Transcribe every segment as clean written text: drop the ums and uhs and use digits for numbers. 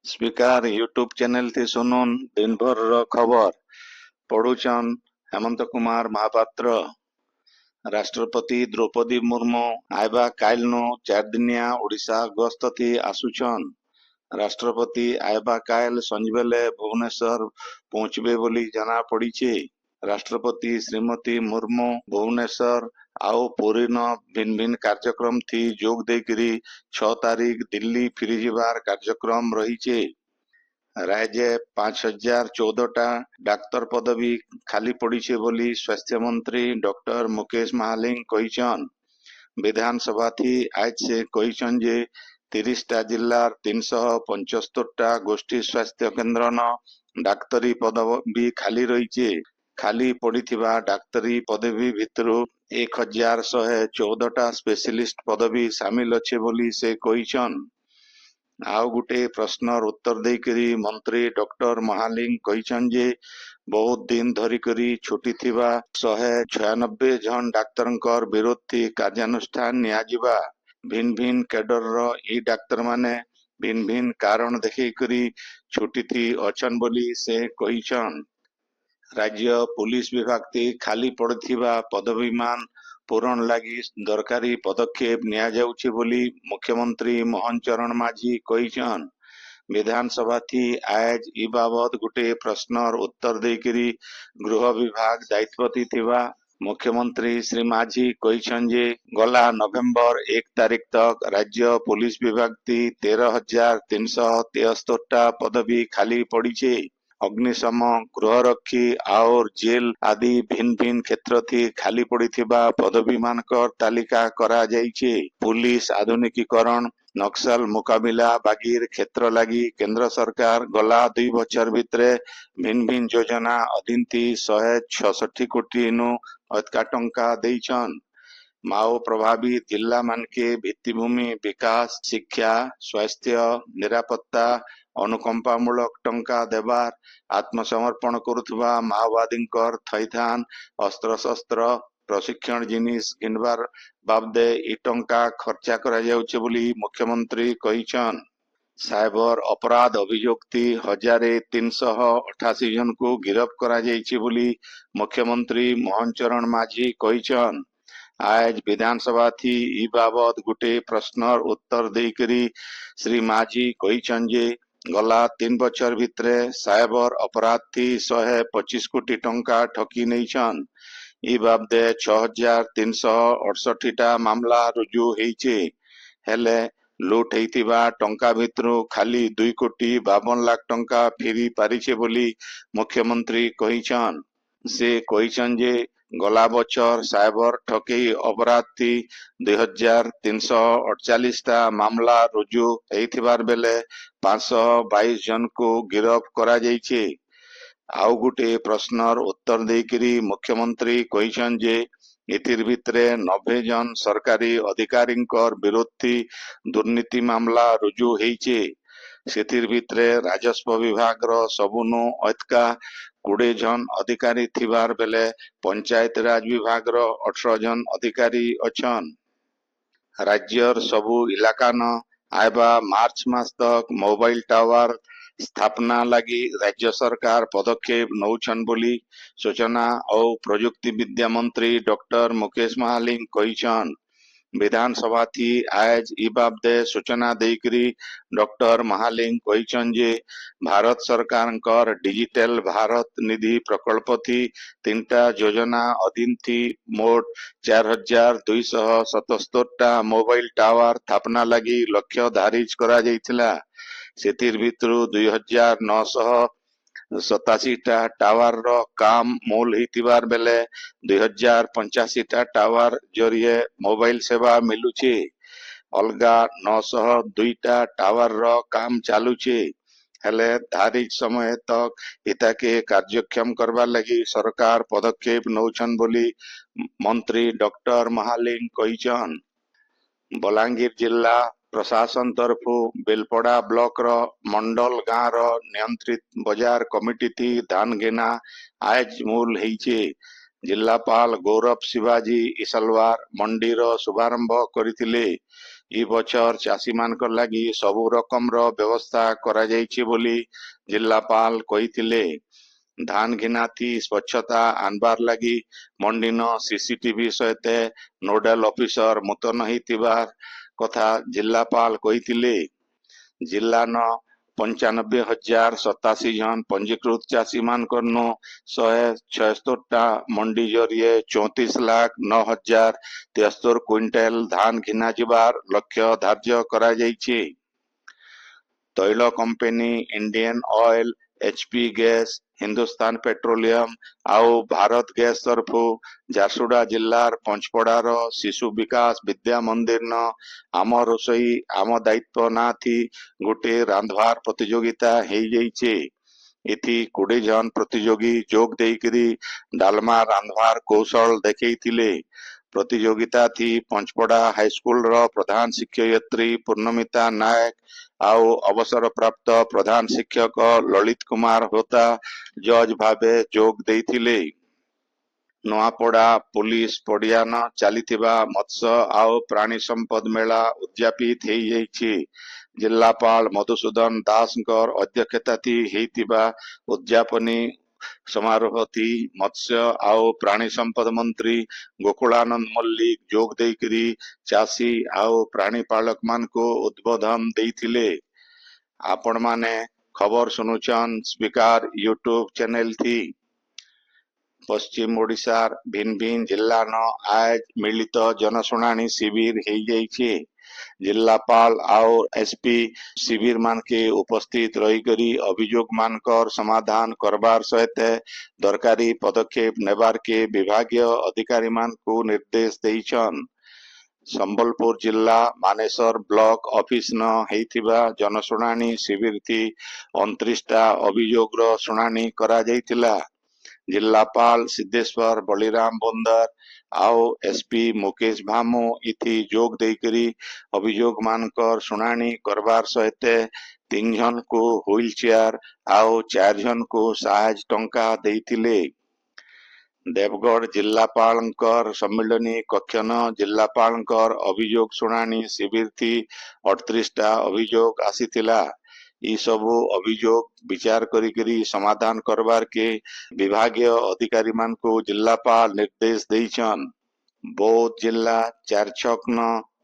Speaker YouTube channel थी सुनुन दिन भर खबर पढ़ुचन हेमंत कुमार महापात्र। राष्ट्रपति द्रौपदी मुर्मू आयबा कालनु 4 दिनिया ओडिशा गस्त थी आसुचन। राष्ट्रपति आयबा काल संजबेले भुवनेश्वर पहुंचबे बोली जना पड़ीचे। राष्ट्रपति श्रीमती मुर्मू भुवनेश्वर आउ पुरी न भिन्न भिन्न कार्यक्रम थी जोग देकरी 6 तारीख दिल्ली फिरी जिबार कार्यक्रम रहीचे। राज्य 5014टा डाक्तर पदवी खाली पड़ीचे बोली स्वास्थ्य मंत्री डॉक्टर मुकेश महालिंग कहिछन। विधानसभा थी आज से कहिछन जे 30टा जिल्लार 375टा गोष्ठी स्वास्थ्य केन्द्र न डाक्तरी पदवी खाली रहीचे। खाली पड़ीथिबा डाक्तरी पदवी भितरु 1114टा स्पेशलिस्ट पदवी सामिल अच्छे बोली से कहिछन। आउ गुटे प्रश्नर उत्तर देकरी मंत्री डॉक्टर महालिंग कहिछन जे बहुत दिन धरिकरी छुट्टी थिबा 196 जन डाक्तरंकर विरोध थी कार्यानुष्ठान नियाजिबा। भिन्न भिन्न कैडर रो ई डाक्तर माने भिन्न भिन्न कारण देखिकरी छुट्टी थी अछन बोली से कहिछन। राज्य पुलिस विभाग थी खाली पड़थिबा पदवीमान पूरण लगी दरकारी पदक्षेप निया जाउछि बोली मुख्यमंत्री मोहन चरण माझी कहिछन। विधानसभा थी आज ई बाबत गुटे प्रश्नर उत्तर देकरी गृह विभाग दायित्वती थिबा मुख्यमंत्री श्री माझी कहिछन जे गला नवेम्बर 1 तारीख तक राज्य पुलिस विभाग थी 13,373टा पदवी खाली पड़ीचे। अग्निशम गृहरक्षी और जेल आदि भिन्न भिन्न क्षेत्र थी खाली पड़ीथिबा पदवी मानकर तालिका करा जाइछे। पुलिस आधुनिकीकरण नक्सल मुकाबिला बागीर क्षेत्र लगी केंद्र सरकार गला 2 बछर भितरे भिन्न भिन्न योजना अधीन थी 166 कोटी नु अधिका टंका देइछन। माओ प्रभावित जिला मानके भित्तिभूमि विकास शिक्षा स्वास्थ्य निरापत्ता अनुकंपामूलक टंका देवार आत्मसमर्पण करुथबा माओवादींकर थैथान अस्त्र-शस्त्र प्रशिक्षण जिनिस किनबार बाबदे ई टंका खर्चा करा जाउछे बोली मुख्यमंत्री कहिछन। साइबर अपराध अभियोग थी 1388 जन को गिरफ्त करा जाइछे बोली मुख्यमंत्री मोहन चरण माझी कहिछन। आज विधानसभा थी ई बाबत गुटे प्रश्नर उत्तर देकरी श्री माझी कहिछन जे गला 3 बछर भितरे साइबर अपराध थी 125 कोटी टंका ठकी नैछन। ई बाबदे 6368टा मामला रुजु हेइछे। हेले लुट हेइतिबा टंका भितरु खाली 2 कोटी 52 लाख टंका फेरी पारिछे बोली मुख्यमंत्री कहिछन। से कहिछन जे गला बछर साइबर ठकेई अपराध थी 2348टा मामला रुजु हेइथिबार बेले 522 जन को गिरफ्त करा जाइछे। आउ गुटे प्रश्नर उत्तर देकरी मुख्यमंत्री कहिछन जे एथिर भितरे 90 जन सरकारी अधिकारींकर विरोध थी दुर्नीति मामला रुजु हेइछे। सेथिर भितरे राजस्व विभाग रो सबुनु अतका 20 जन अधिकारी थिबार बेले पंचायत राज विभाग रो 18 जन अधिकारी अछन। राज्यर सबु इलाका न आयबा मार्च मास तक मोबाइल टावर स्थापना लगी राज्य सरकार पदक्षेप नौछन बोली सूचना और प्रजुक्ति विद्या मंत्री डॉक्टर मुकेश महालिंग कहिछन। विधानसभा थी आज ई बाबदे सूचना देकरी डॉक्टर महालिंग कहिछन जे भारत सरकारंकर डिजिटल भारत निधि प्रकल्प थी 3टा योजना अधीन थी मोट 4277टा मोबाइल टावर स्थापना लगी लक्ष्य धारिज करा जाइथिला। सेथिर भितरु 2987टा टावर रो काम मूल हितिबार बेले 2085टा टावर जरिए मोबाइल सेवा मिलुछे। अलगा 902टा टावर रो काम चालुछे। हेले धारिज समय तक इताके कार्यक्षम करबा लगी सरकार पदक्षेप नौछन बोली मंत्री डॉक्टर महालिंग कहिछन। बलांगीर जिला प्रशासन तरफु बेलपड़ा ब्लॉक रो मंडल गाँ रो नियंत्रित बाजार कमिटी थी धान गेना आज मूल हेइछे। जिलापाल गौरव शिवाजी इसलवार मंडी रो शुभारंभ करिथिले। ଇ ବছର ଚାଷୀମାନଙ୍କର ଲାଗି ସବୁ ରକମର ବ୍ୟବସ୍ଥା କରାଯାଇଛି ବୋଲି ଜିଲ୍ଲାପାଳ କହିଥିଲେ। ଧାନ ଘିନାଥି ସ୍ୱଚ୍ଛତା ଆନବାର ଲାଗି ମଣ୍ଡିନ ସିସିଟିଭି ସହିତ ନୋଡାଲ ଅଫିସର ମୁତୟନ ହେଇଥିବା କଥା ଜିଲ୍ଲାପାଳ କହିଥିଲେ। ଜିଲ୍ଲାନ 95,087 ଜଣ ପଞ୍ଜୀକୃତ ଚାଷୀ ମାନଙ୍କର 176ଟା ମଣ୍ଡି ଜରିଏ 34,09,073 କ୍ୱିଣ୍ଟାଲ ଧାନ ଘିନା ଯିବାର ଲକ୍ଷ୍ୟ ଧାର୍ଯ୍ୟ କରାଯାଇଛି। ତୈଳ company Indian oil, HP gas, Hindustan petroleum ଆଉ ଭାରତ ଗ୍ୟାସ ତରଫୁ ଝାରସୁଗୁଡ଼ା ଜିଲ୍ଲାର ପଞ୍ଚପଡାର ଶିଶୁ ବିକାଶ ବିଦ୍ୟା ମନ୍ଦିରନ ଆମ ରୋଷେଇ ଆମ ଦାୟିତ୍ୱ ନା ଥି ଗୋଟେ ରାନ୍ଧବାର ପ୍ରତିଯୋଗିତା ହେଇଯାଇଛି। ଏଥି 20 ଜଣ ପ୍ରତିଯୋଗୀ ଯୋଗ ଦେଇକରି ଡାଲମା ରାନ୍ଧବାର କୌଶଳ ଦେଖେଇଥିଲେ। ପ୍ରତିଯୋଗିତା ଥି ପଞ୍ଚପଡା ହାଇସ୍କୁଲର ପ୍ରଧାନ ଶିକ୍ଷୟିତ୍ରୀ ପୂର୍ଣ୍ଣମିତା ନାୟକ ଆଉ ଅବସରପ୍ରାପ୍ତ ପ୍ରଧାନ ଶିକ୍ଷକ ଲଳିତ କୁମାର ହୋତା ଜଜ୍ ଭାବେ ଯୋଗ ଦେଇଥିଲେ। ନୂଆପଡା ପୁଲିସ ପଡିଆନ ଚାଲିଥିବା ମତ୍ସ୍ୟ ଆଉ ପ୍ରାଣୀ ସମ୍ପଦ ମେଳା ଉଦ୍ଯାପିତ ହେଇଯାଇଛି। ଜିଲ୍ଲାପାଳ ମଧୁସୂଦନ ଦାସଙ୍କର ଅଧ୍ୟକ୍ଷତାଥି ହେଇଥିବା ଉଦ୍ଯାପନୀ ସମାରୋହଥି ମତ୍ସ୍ୟ ଆଉ ପ୍ରାଣୀ ସମ୍ପଦ ମନ୍ତ୍ରୀ ଗୋକୁଳାନନ୍ଦ ମଲ୍ଲିକ ଯୋଗ ଦେଇକରି ଚାଷୀ ଆଉ ପ୍ରାଣୀ ପାଳକ ମାନଙ୍କୁ ଉଦ୍ବୋଧନ ଦେଇଥିଲେ। ଆପଣ ମାନେ ଖବର ଶୁଣୁଛନ୍ ସ୍ପିକାର ୟୁଟ୍ୟୁବ ଚ୍ୟାନେଲ थी। ପଶ୍ଚିମ ଓଡ଼ିଶାର ଭିନ୍ନ ଭିନ୍ନ ଜିଲ୍ଲାନ ଆଜ ମିଳିତ ଜନଶୁଣାଣି ଶିବିର ହେଇଯାଇଛି। ଜିଲ୍ଲାପାଳ ଆଉ ଏସପି ଶିବିର ମାନକେ ଉପସ୍ଥିତ ରହିକରି ଅଭିଯୋଗ ମାନଙ୍କର ସମାଧାନ କରବାର ସହିତ ଦରକାରୀ ପଦକ୍ଷେପ ନେବାରକେ ବିଭାଗୀୟ ଅଧିକାରୀ ମାନଙ୍କୁ ନିର୍ଦ୍ଦେଶ ଦେଇଛନ୍। ସମ୍ବଲପୁର ଜିଲ୍ଲା ମାନେସର ବ୍ଲକ ଅଫିସ ନ ହେଇଥିବା ଜନଶୁଣାଣି ଶିବିର ଥି 29ଟା ଅଭିଯୋଗର ଶୁଣାଣି କରାଯାଇଥିଲା। ଜିଲ୍ଲାପାଳ ସିଦ୍ଧେଶ୍ୱର ବଳିରାମ ବନ୍ଦର ଆଉ ଏସପି ମୁକେଶ ଭାମୁ ଇଥି ଯୋଗ ଦେଇକରି ଅଭିଯୋଗ ମାନଙ୍କର ଶୁଣାଣି କରବାର ସହିତ 3 ଜଣକୁ ହୁଇଲ ଚେୟାର ଆଉ 4 ଜଣକୁ ସାହାଯ୍ୟ ଟଙ୍କା ଦେଇଥିଲେ। ଦେବଗଡ଼ ଜିଲ୍ଲାପାଳଙ୍କର ସମ୍ମିଳନୀ କକ୍ଷନ ଜିଲ୍ଲାପାଳଙ୍କର ଅଭିଯୋଗ ଶୁଣାଣି ଶିବିର ଥି 38ଟା ଅଭିଯୋଗ ଆସିଥିଲା। ଇ ସବୁ ଅଭିଯୋଗ ବିଚାର କରିକରି ସମାଧାନ କରବାର କେ ବିଭାଗୀୟ ଅଧିକାରୀ ମାନଙ୍କୁ ଜିଲ୍ଲାପାଳ ନିର୍ଦ୍ଦେଶ ଦେଇଛନ୍। ବୌଦ୍ଧ ଜିଲ୍ଲା ଚାରଛକନ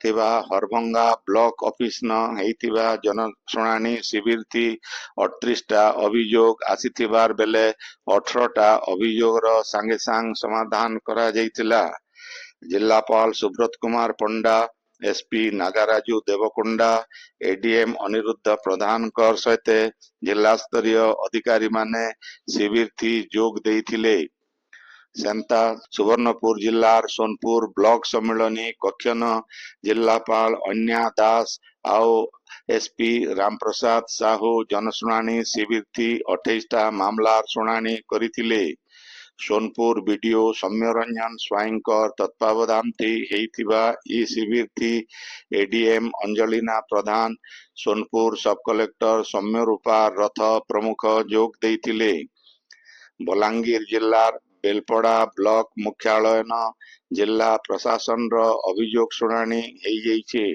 ଥିବା ହରଭଙ୍ଗା ବ୍ଲକ ଅଫିସ ନ ହେଇଥିବା ଜନଶୁଣାଣି ଶିବିର ଥି 38ଟା ଅଭିଯୋଗ ଆସିଥିବାର ବେଲେ 18ଟା ଅଭିଯୋଗର ସାଙ୍ଗେ ସାଙ୍ଗ ସମାଧାନ କରାଯାଇଥିଲା। ଜିଲ୍ଲାପାଳ ସୁବ୍ରତ କୁମାର ପଣ୍ଡା, ଏସପି ନାଗାରାଜୁ ଦେବକୁଣ୍ଡା, ଏଡିଏମ ଅନିରୁଦ୍ଧ ପ୍ରଧାନଙ୍କର ସହିତ ଜିଲ୍ଲାସ୍ତରୀୟ ଅଧିକାରୀ ମାନେ ଶିବିର ଥି ଯୋଗ ଦେଇଥିଲେ। ସେନ୍ତା ସୁବର୍ଣ୍ଣପୁର ଜିଲ୍ଲାର ସୋନପୁର ବ୍ଲକ ସମ୍ମିଳନୀ କକ୍ଷନ ଜିଲ୍ଲାପାଳ ଅନ୍ୟା ଦାସ ଆଉ ଏସପି ରାମପ୍ରସାଦ ସାହୁ ଜନଶୁଣାଣି ଶିବିର ଥି 28ଟା ମାମଲାର ଶୁଣାଣି କରିଥିଲେ। ସୋନପୁର ବିଡିଓ ସୌମ୍ୟରଞ୍ଜନ ସ୍ୱାଇଁଙ୍କର ତତ୍ତ୍ୱାବଧାନରେ ହେଇଥିବା ଇ ଶିବିର ଥି ଏଡିଏମ ଅଞ୍ଜଳିନା ପ୍ରଧାନ, ସୋନପୁର ସବ କଲେକ୍ଟର ସୌମ୍ୟରୂପା ରଥ ପ୍ରମୁଖ ଯୋଗ ଦେଇଥିଲେ। ବଲାଙ୍ଗୀର ଜିଲ୍ଲାର ବେଲପଡା ବ୍ଲକ ମୁଖ୍ୟାଳୟନ ଜିଲ୍ଲା ପ୍ରଶାସନର ଅଭିଯୋଗ ଶୁଣାଣି ହେଇଯାଇଛି।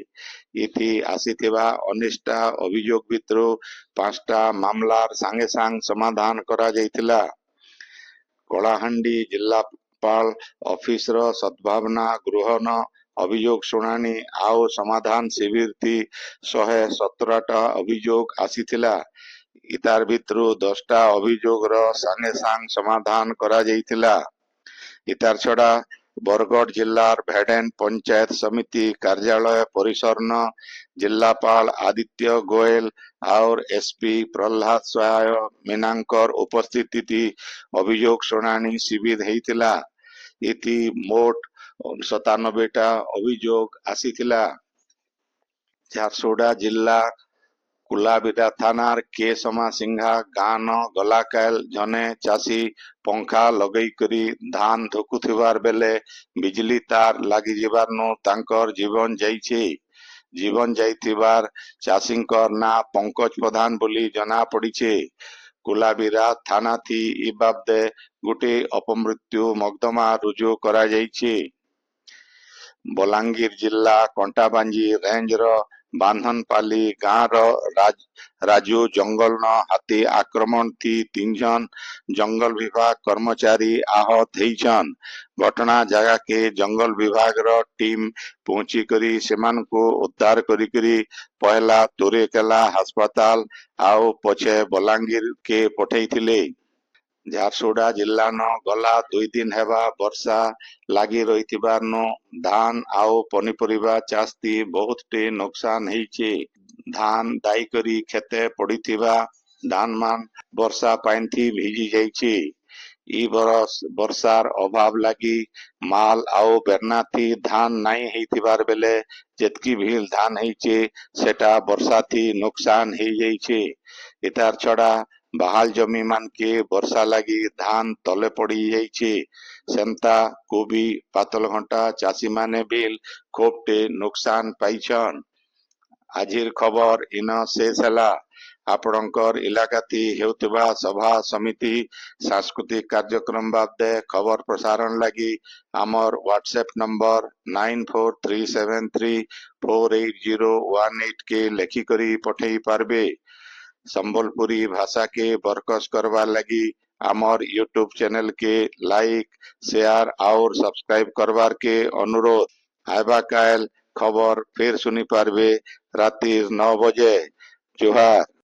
ଇଥି ଆସିଥିବା 19ଟା ଅଭିଯୋଗ ଭିତରୁ 5ଟା ମାମଲାର ସାଙ୍ଗେ ସାଙ୍ଗ ସମାଧାନ କରାଯାଇଥିଲା। କଳାହାଣ୍ଡି ଜିଲ୍ଲାପାଳ ଅଫିସର ସଦ୍ଭାବନା ଗୃହନ ଅଭିଯୋଗ ଶୁଣାଣି ଆଉ ସମାଧାନ ଶିବିର ଥି 117ଟା ଅଭିଯୋଗ ଆସିଥିଲା। ଇତାର ଭିତରୁ 10ଟା ଅଭିଯୋଗର ସାଙ୍ଗେ ସାଙ୍ଗ ସମାଧାନ କରାଯାଇଥିଲା। ଇତାର ଛଡା ବରଗଡ଼ ଜିଲ୍ଲାର ଭେଡେନ ପଞ୍ଚାୟତ ସମିତି କାର୍ଯ୍ୟାଳୟ ପରିସରନ ଜିଲ୍ଲାପାଳ ଆଦିତ୍ୟ ଗୋଏଲ और एसपी प्रहलाद सहाय मीनाଙ୍କର ଉପସ୍ଥିତି ଅଭିଯୋଗ ଶୁଣାଣି ଶିବିର ହେଇଥିଲା। ଇଥି ମୋଟ 97ଟା ଅଭିଯୋଗ ଆସିଥିଲା। ଝାରସୁଗୁଡ଼ା ଜିଲ୍ଲା କୁଲାବିରା ଥାନାର କେଶମା ସିଂହା ଗାଁନ ଗଲାକାଲ ଜନେ ଚାଷୀ ପଙ୍ଖା ଲଗେଇକରି ଧାନ ଧୁକୁଥିବାର ବେଲେ ବିଜଲି ତାର ଲାଗିଯିବାରନୁ ତାଙ୍କର ଜୀବନ ଯାଇଛି। ଜୀବନ ଯାଇଥିବାର ଚାଷୀଙ୍କର ନାଁ ପଙ୍କଜ ପ୍ରଧାନ ବୋଲି ଜଣା ପଡିଛି। କୁଲାବିରା ଥାନା ଥି ଇ ବାବଦେ ଗୋଟିଏ ଅପମୃତ୍ୟୁ ମକଦ୍ଦମା ରୁଜୁ କରାଯାଇଛି। ବଲାଙ୍ଗୀର ଜିଲ୍ଲା କଣ୍ଟାବାଞ୍ଜି ରେଞ୍ଜର ବାନ୍ଧନପାଲି ଗାଁର ରାଜୁ ଜଙ୍ଗଲନ ହାତୀ ଆକ୍ରମଣથી 3 ଜଣ ଜଙ୍ଗଲ ବିଭାଗ କର୍ମଚାରୀ ଆହତ ହେଇଛନ୍। ଘଟଣା ଜାଗାକେ ଜଙ୍ଗଲ ବିଭାଗର ଟିମ୍ ପହଞ୍ଚିକରି ସେମାନଙ୍କୁ ଉଦ୍ଧାର କରିକରି ପହଲା ତୁରେକେଲା ହାସପାତାଲ ଆଉ ପଛେ ବଲାଙ୍ଗୀରକେ ପଠେଇଥିଲେ। ଝାରସୁଗୁଡ଼ା ଜିଲ୍ଲାନ ଗଲା 2 ଦିନ ହେବା ବର୍ଷା ଲାଗି ରହିଥିବାର୍ନୁ ଧାନ ଆଉ ପନିପରିବା ଚାଷତି ବହୁତଟେ ନୋକସାନ ହେଇଛେ। ଧାନ ଦାଇ କରି ଖେତେ ପଡିଥିବା ଧାନମାନ ବର୍ଷା ପାଇଁଥି ଭିଜି ଯାଇଛେ। ଇ ବରଷ ବର୍ଷାର ଅଭାବ ଲାଗି ମାଲ ଆଉ ବେରନାଥି ଧାନ ନାଇଁ ହେଇଥିବାର ବେଲେ ଯେତକି ଭିଲ ଧାନ ହେଇଛେ ସେଟା ବର୍ଷାଥି ନୋକସାନ ହେଇଯାଇଛେ। ଏତାର ଛଡା ବାହାଲ ଜମି ମାନକେ ବର୍ଷା ଲାଗି ଧାନ ତଲେ ପଡି ଯାଇଛେ। ସେନ୍ତା କୋବି ପାତଲଘଣ୍ଟା ଚାଷୀ ମାନେ ବିଲ ଖୁବଟେ ନୋକସାନ ପାଇଛନ୍। ଆଜିର ଖବର ଇନ ଶେଷ ହେଲା। ଆପଣଙ୍କର ଇଲାକାତି ହେଉଥିବା ସଭା ସମିତି ସାଂସ୍କୃତିକ କାର୍ଯ୍ୟକ୍ରମ ବାବଦେ ଖବର ପ୍ରସାରଣ ଲାଗି ଆମର ହ୍ୱାଟ୍ସଆପ ନମ୍ବର 9437348018 କେ ଲେଖିକରି ପଠେଇ ପାରବେ। ସମ୍ବଲପୁରୀ ଭାଷା के बरकस करवार लगी आमर यूट्यूब चैनल के लाइक शेयर और सब्सक्राइब करवार के अनुरोध। आइबा काल खबर फिर सुनी पारबे राति 9 बजे। जोहार।